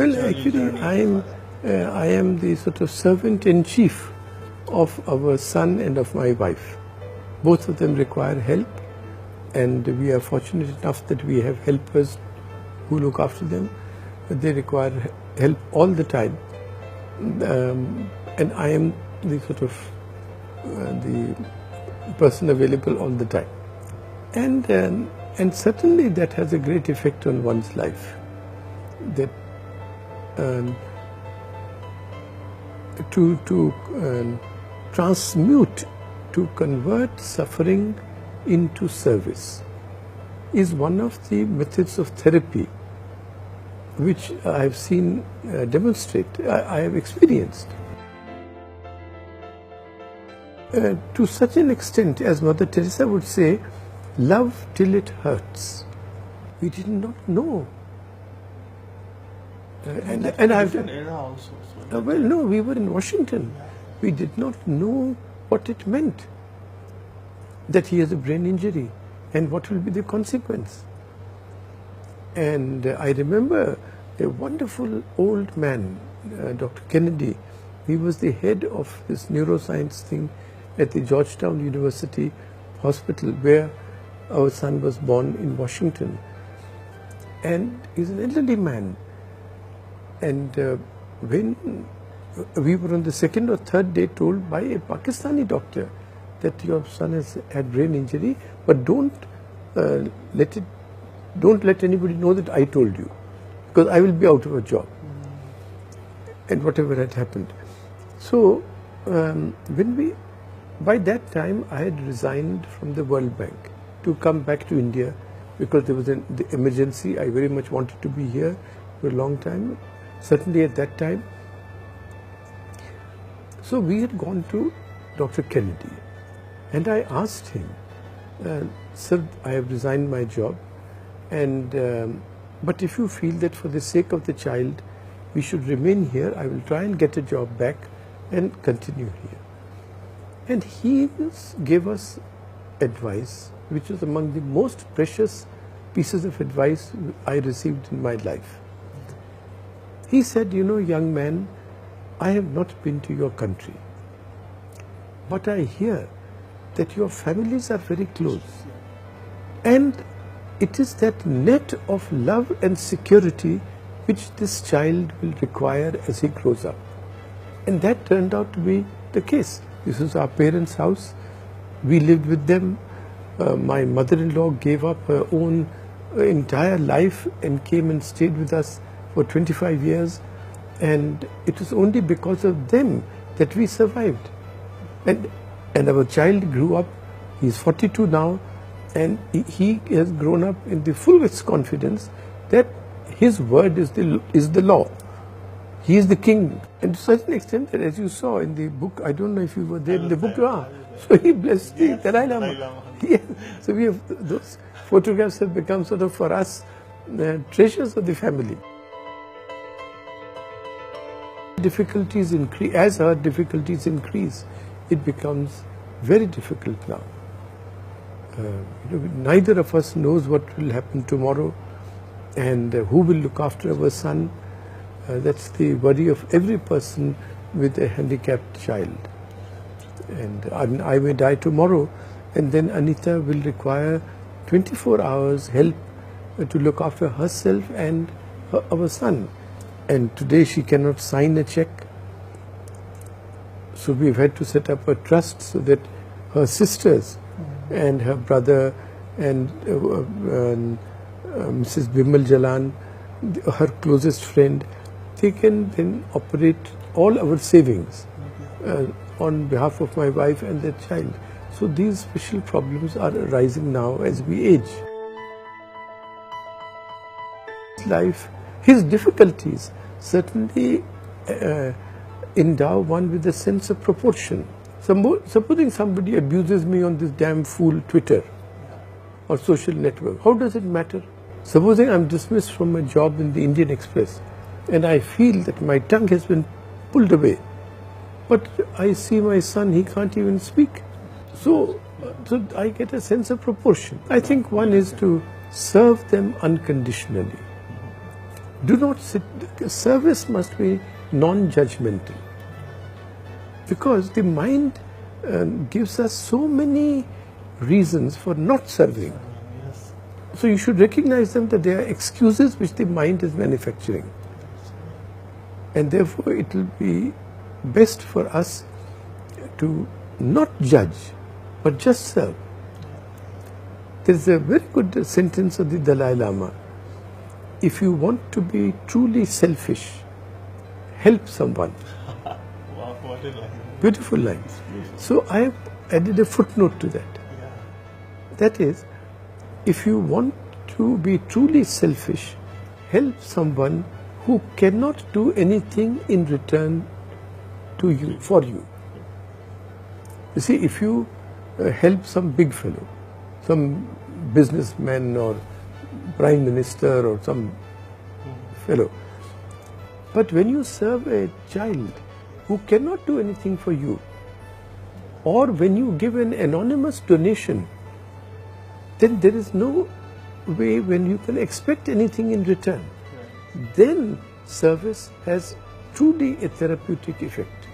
Well, actually, I am the sort of servant in chief of our son and of my wife. Both of them require help, and we are fortunate enough that we have helpers who look after them. But they require help all the time, and I am the sort of the person available all the time, and certainly that has a great effect on one's life. That to transmute, to convert suffering into service is one of the methods of therapy which I have seen demonstrate, I have experienced. To such an extent, as Mother Teresa would say, love till it hurts. We did not know. And I've era also. So well, no, we were in Washington. We did not know what it meant, that he has a brain injury and what will be the consequence. And I remember a wonderful old man, Dr. Kennedy. He was the head of this neuroscience thing at the Georgetown University Hospital, where our son was born in Washington. And he's an elderly man. And when we were on the second or third day told by a Pakistani doctor that your son has had brain injury, but don't let anybody know that I told you, because I will be out of a job, and whatever had happened. So by that time I had resigned from the World Bank to come back to India, because there was the emergency. I very much wanted to be here for a long time, certainly at that time. So we had gone to Dr. Kennedy, and I asked him, sir, I have resigned my job, and but if you feel that for the sake of the child we should remain here, I will try and get a job back and continue here. And he gave us advice which was among the most precious pieces of advice I received in my life. He said, you know, young man, I have not been to your country, but I hear that your families are very close, and it is that net of love and security which this child will require as he grows up. And that turned out to be the case. This was our parents' house. We lived with them. My mother-in-law gave up her own entire life and came and stayed with us for 25 years. And it was only because of them that we survived. And our child grew up. He's 42 now, and he has grown up in the fullest confidence that his word is the law. He is the king. And to such an extent that, as you saw in the book, I don't know if you were there in the book, so he blessed the Dalai Lama. Yeah. So we have, those photographs have become sort of for us treasures of the family. Difficulties increase, as our difficulties increase, it becomes very difficult now. Neither of us knows what will happen tomorrow, and who will look after our son. That's the worry of every person with a handicapped child. And I may die tomorrow, and then Anita will require 24 hours help to look after herself and our son. And today she cannot sign a check. So we've had to set up a trust so that her sisters and her brother and Mrs. Bimal Jalan, her closest friend, they can then operate all our savings on behalf of my wife and their child. So these special problems are arising now as we age. Life, his difficulties certainly endow one with a sense of proportion. Supposing somebody abuses me on this damn fool Twitter or social network, how does it matter? Supposing I'm dismissed from my job in the Indian Express and I feel that my tongue has been pulled away, but I see my son, he can't even speak. So I get a sense of proportion. I think one is to serve them unconditionally. Do not sit. Service must be non-judgmental, because the mind gives us so many reasons for not serving. Yes. So you should recognize them, that they are excuses which the mind is manufacturing. And therefore it will be best for us to not judge, but just serve. There is a very good sentence of the Dalai Lama. If you want to be truly selfish, help someone. Wow, what a line. Beautiful line. So I have added a footnote to that. Yeah. That is, if you want to be truly selfish, help someone who cannot do anything in return to you, for you. You see, if you help some big fellow, some businessman or prime minister or some fellow, but when you serve a child who cannot do anything for you, or when you give an anonymous donation, then there is no way when you can expect anything in return. Then service has truly a therapeutic effect.